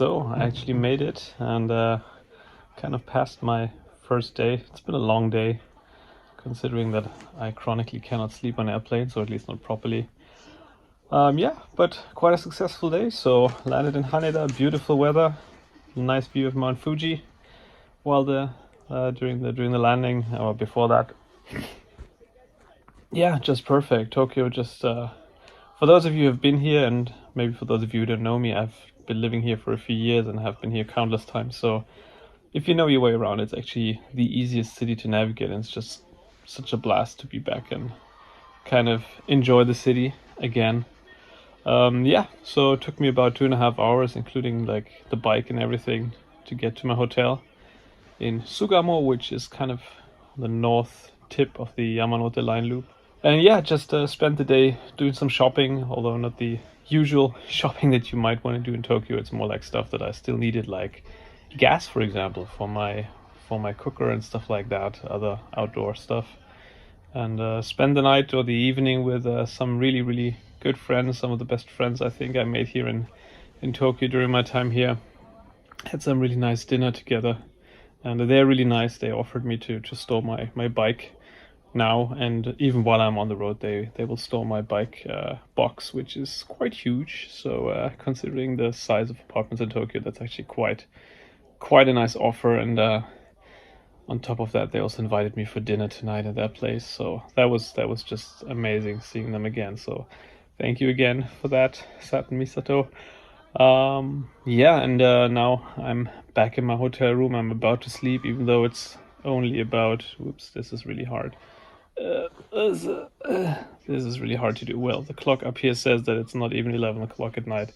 So I actually made it and kind of passed my first day. It's been a long day, considering that I chronically cannot sleep on airplanes, or at least not properly. Yeah, but quite a successful day. So landed in Haneda, beautiful weather, nice view of Mount Fuji. While during the landing or before that, yeah, just perfect. Tokyo, just for those of you who have been here, and maybe for those of you who don't know me, I've been living here for a few years and have been here countless times. So if you know your way around, it's actually the easiest city to navigate, and it's just such a blast to be back and kind of enjoy the city again. Yeah, so it took me about 2.5 hours, including like the bike and everything, to get to my hotel in Sugamo, which is kind of the north tip of the Yamanote line loop. And yeah, just spent the day doing some shopping, although not the usual shopping that you might want to do in Tokyo. It's more like stuff that I still needed, like gas, for example, for my cooker and stuff like that, other outdoor stuff. And spend the night or the evening with some really, really good friends, some of the best friends I think I made here in Tokyo during my time here. Had some really nice dinner together, and they're really nice. They offered me to store my bike now, and even while I'm on the road, they will store my bike box, which is quite huge. So considering the size of apartments in Tokyo, that's actually quite a nice offer. And on top of that, they also invited me for dinner tonight at their place. So that was just amazing seeing them again. So thank you again for that, Sat and Misato. Yeah, and now I'm back in my hotel room. I'm about to sleep, even though it's only about, whoops, this is really hard. This is really hard to do. Well, the clock up here says that it's not even 11 o'clock at night,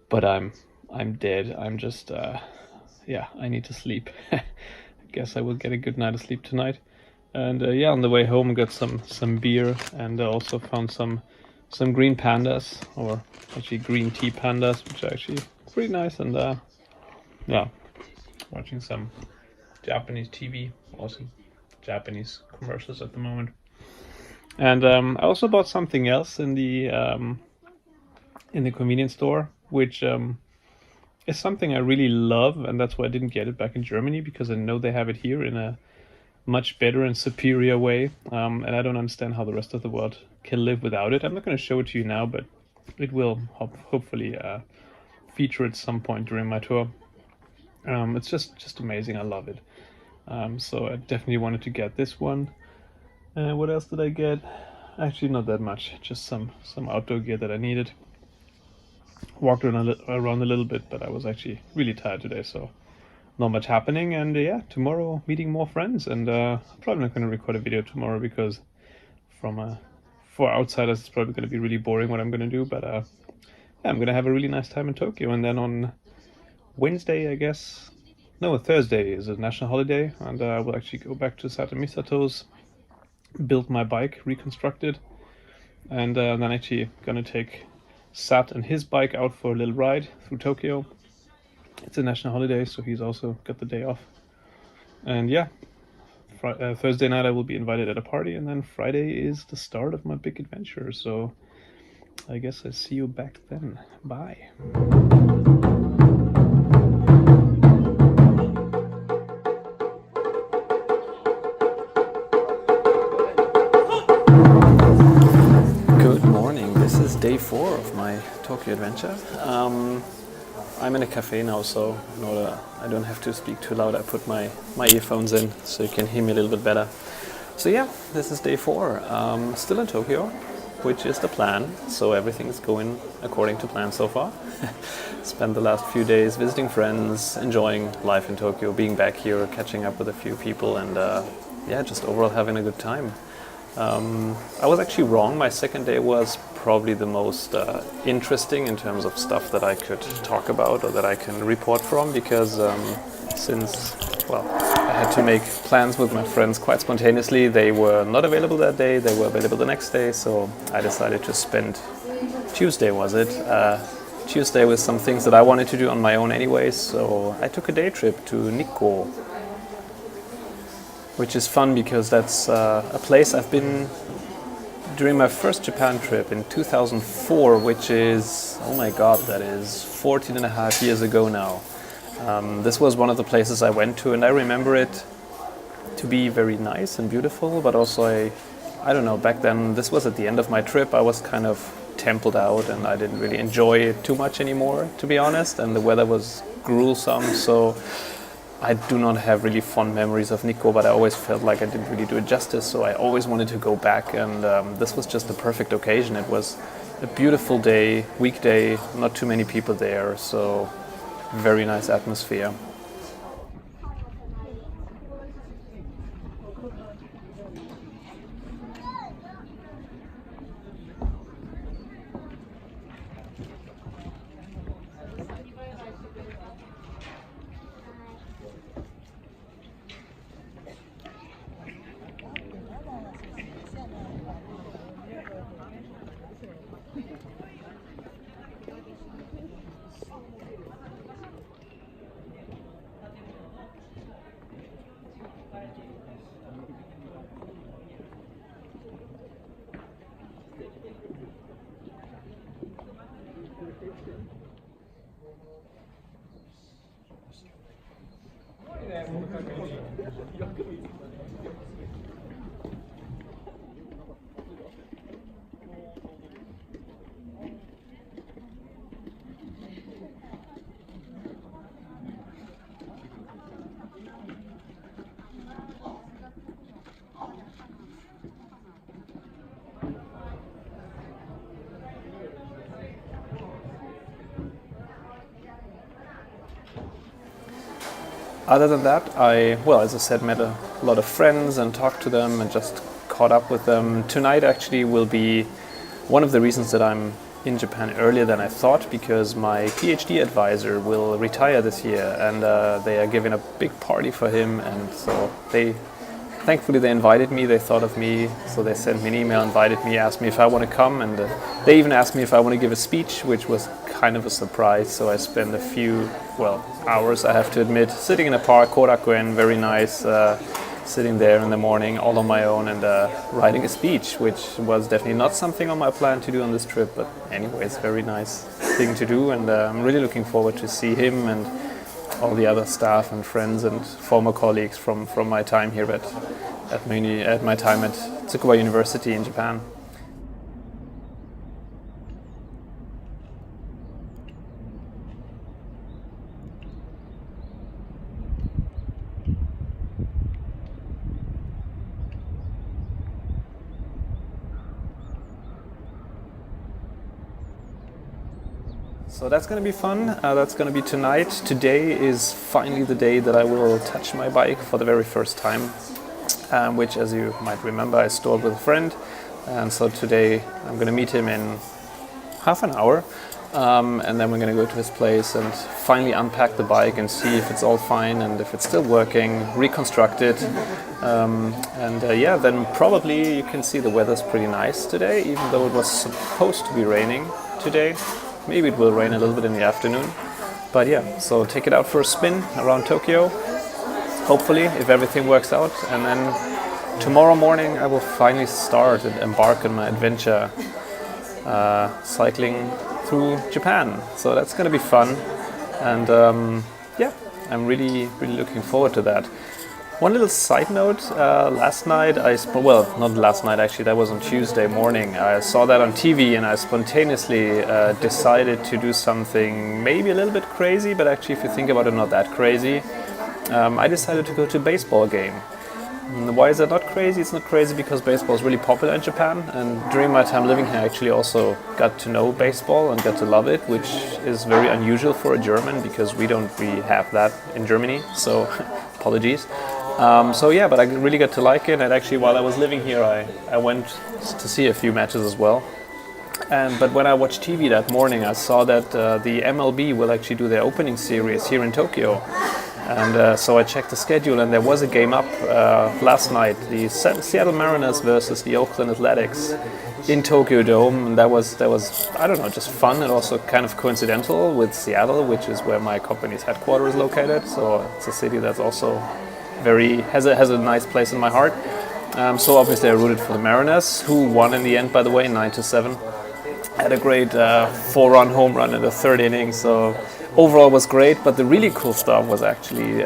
but I'm dead. I'm just yeah, I need to sleep. I guess I will get a good night of sleep tonight. And yeah, on the way home, got some beer, and also found some green pandas, or actually green tea pandas, which are actually pretty nice. And yeah, watching some Japanese TV, awesome Japanese commercials at the moment. And I also bought something else in the convenience store, which is something I really love, and that's why I didn't get it back in Germany, because I know they have it here in a much better and superior way, and I don't understand how the rest of the world can live without it. I'm not going to show it to you now, but it will hopefully feature at some point during my tour. It's just amazing. I love it. So I definitely wanted to get this one. What else did I get? Actually, not that much. Just some outdoor gear that I needed. Walked around a little bit, but I was actually really tired today, so not much happening. And yeah, tomorrow meeting more friends. And probably not going to record a video tomorrow, because for outsiders it's probably going to be really boring what I'm going to do. But yeah, I'm going to have a really nice time in Tokyo. And then on Wednesday, I guess, no, Thursday is a national holiday, and I will actually go back to Sato Misato's, build my bike, reconstruct it, and then actually gonna take Sat and his bike out for a little ride through Tokyo. It's a national holiday, so he's also got the day off. And yeah, Thursday night I will be invited at a party, and then Friday is the start of my big adventure. So I guess I see you back then. Bye. This is day 4 of my Tokyo adventure. I'm in a cafe now, so in order I don't have to speak too loud, I put my earphones in so you can hear me a little bit better. So yeah, this is day 4. Still in Tokyo, which is the plan. So everything's going according to plan so far. Spent the last few days visiting friends, enjoying life in Tokyo, being back here, catching up with a few people, and yeah, just overall having a good time. I was actually wrong. My second day was probably the most interesting in terms of stuff that I could talk about or that I can report from, because since, well, I had to make plans with my friends quite spontaneously. They were not available that day, they were available the next day, so I decided to spend Tuesday, was it? Tuesday with some things that I wanted to do on my own anyway, so I took a day trip to Nikko, which is fun because that's a place I've been during my first Japan trip in 2004, which is, oh my god, that is 14 and a half years ago now. This was one of the places I went to, and I remember it to be very nice and beautiful, but also I don't know, back then, this was at the end of my trip, I was kind of templed out and I didn't really enjoy it too much anymore, to be honest, and the weather was gruesome, so I do not have really fond memories of Nikko, but I always felt like I didn't really do it justice, so I always wanted to go back, and this was just the perfect occasion. It was a beautiful day, weekday, not too many people there, so very nice atmosphere. Other than that, as I said, met a lot of friends and talked to them and just caught up with them. Tonight actually will be one of the reasons that I'm in Japan earlier than I thought, because my PhD advisor will retire this year, and they are giving a big party for him, and so thankfully they invited me, they thought of me, so they sent me an email, invited me, asked me if I want to come, and they even asked me if I want to give a speech, which was kind of a surprise. So I spent a few, hours, I have to admit, sitting in a park, Korakuen, very nice, sitting there in the morning all on my own and writing a speech, which was definitely not something on my plan to do on this trip, but anyway, it's a very nice thing to do, and I'm really looking forward to see him and all the other staff and friends and former colleagues from my time here at my time at Tsukuba University in Japan. So that's going to be fun. That's going to be tonight. Today is finally the day that I will touch my bike for the very first time, which, as you might remember, I stored with a friend. And so today I'm going to meet him in half an hour, and then we're going to go to his place and finally unpack the bike and see if it's all fine and if it's still working, reconstruct it. Then probably you can see the weather's pretty nice today, even though it was supposed to be raining today. Maybe it will rain a little bit in the afternoon. But yeah, so take it out for a spin around Tokyo, hopefully, if everything works out. And then tomorrow morning I will finally start and embark on my adventure cycling through Japan. So that's going to be fun. And I'm really, really looking forward to that. One little side note, last night, not last night actually, that was on Tuesday morning. I saw that on TV and I spontaneously decided to do something maybe a little bit crazy, but actually if you think about it, not that crazy. I decided to go to a baseball game. And why is that not crazy? It's not crazy because baseball is really popular in Japan, and during my time living here I actually also got to know baseball and got to love it, which is very unusual for a German because we don't really have that in Germany, so apologies. But I really got to like it, and actually while I was living here I went to see a few matches as well. But when I watched TV that morning I saw that the MLB will actually do their opening series here in Tokyo. And so I checked the schedule, and there was a game up last night, the Seattle Mariners versus the Oakland Athletics in Tokyo Dome. And that was I don't know, just fun, and also kind of coincidental with Seattle, which is where my company's headquarters is located. So it's a city that's also has a nice place in my heart. So obviously I rooted for the Mariners, who won in the end, by the way, 9-7. Had a great 4-run home run in the third inning, so overall was great. But the really cool stuff was actually,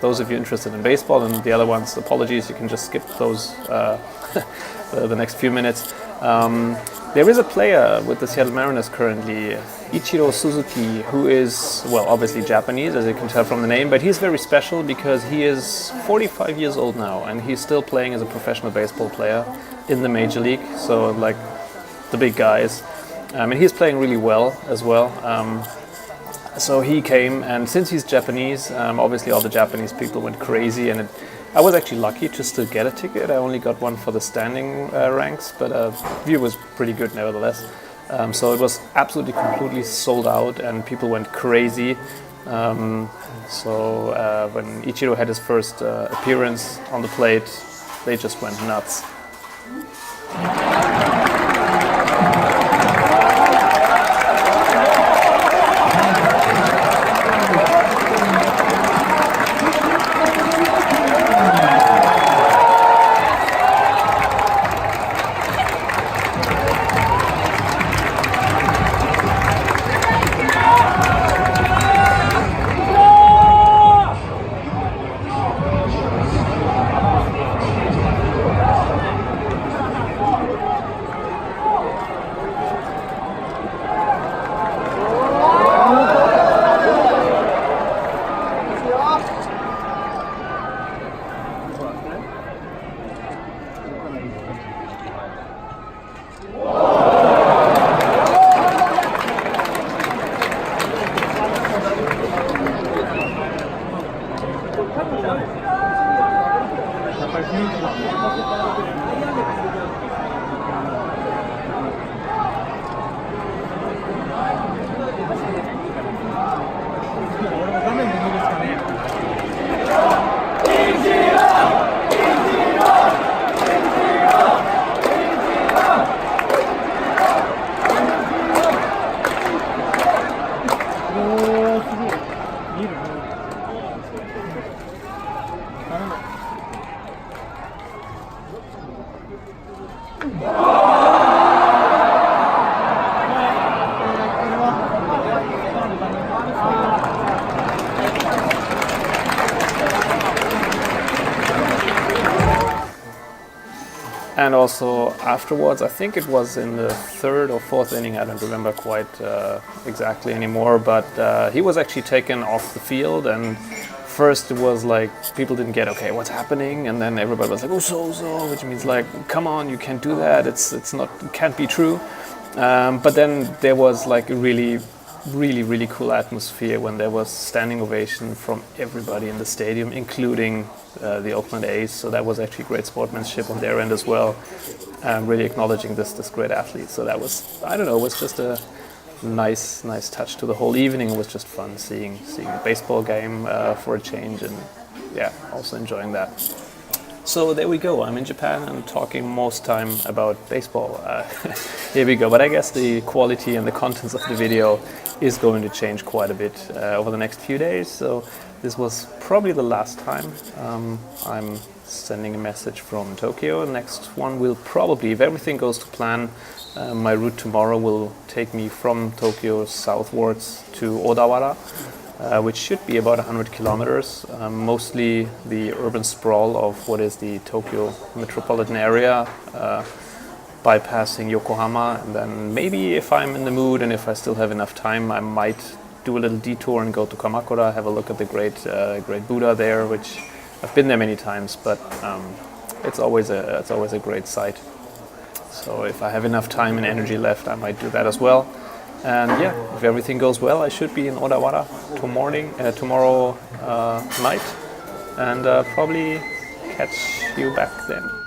those of you interested in baseball, and the other ones, apologies, you can just skip those the next few minutes. There is a player with the Seattle Mariners currently, Ichiro Suzuki, who is, well, obviously Japanese, as you can tell from the name, but he's very special because he is 45 years old now, and he's still playing as a professional baseball player in the Major League, so like the big guys. And he's playing really well as well. So he came, and since he's Japanese, obviously all the Japanese people went crazy, and I was actually lucky just to get a ticket. I only got one for the standing ranks, but view was pretty good nevertheless. So it was absolutely completely sold out, and people went crazy. So when Ichiro had his first appearance on the plate, they just went nuts. And also afterwards, I think it was in the third or fourth inning, I don't remember quite exactly anymore, but he was actually taken off the field, and first it was like people didn't get, okay, what's happening, and then everybody was like, oh, so, which means like, come on, you can't do that, it's not, it can't be true. But then there was like a really cool atmosphere when there was standing ovation from everybody in the stadium, including the Oakland A's. So that was actually great sportsmanship on their end as well, really acknowledging this great athlete. So that was, I don't know, it was just a nice touch to the whole evening. It was just fun seeing a baseball game for a change, and yeah, also enjoying that. So there we go. I'm in Japan and talking most time about baseball. Here we go. But I guess the quality and the contents of the video is going to change quite a bit over the next few days. So this was probably the last time I'm sending a message from Tokyo. Next one will probably, if everything goes to plan, my route tomorrow will take me from Tokyo southwards to Odawara, which should be about 100 kilometers, mostly the urban sprawl of what is the Tokyo metropolitan area, bypassing Yokohama, and then maybe if I'm in the mood and if I still have enough time, I might do a little detour and go to Kamakura, have a look at the great Buddha there, which I've been there many times, but it's always a great sight. So if I have enough time and energy left, I might do that as well. And yeah, if everything goes well, I should be in Odawara tomorrow night, and probably catch you back then.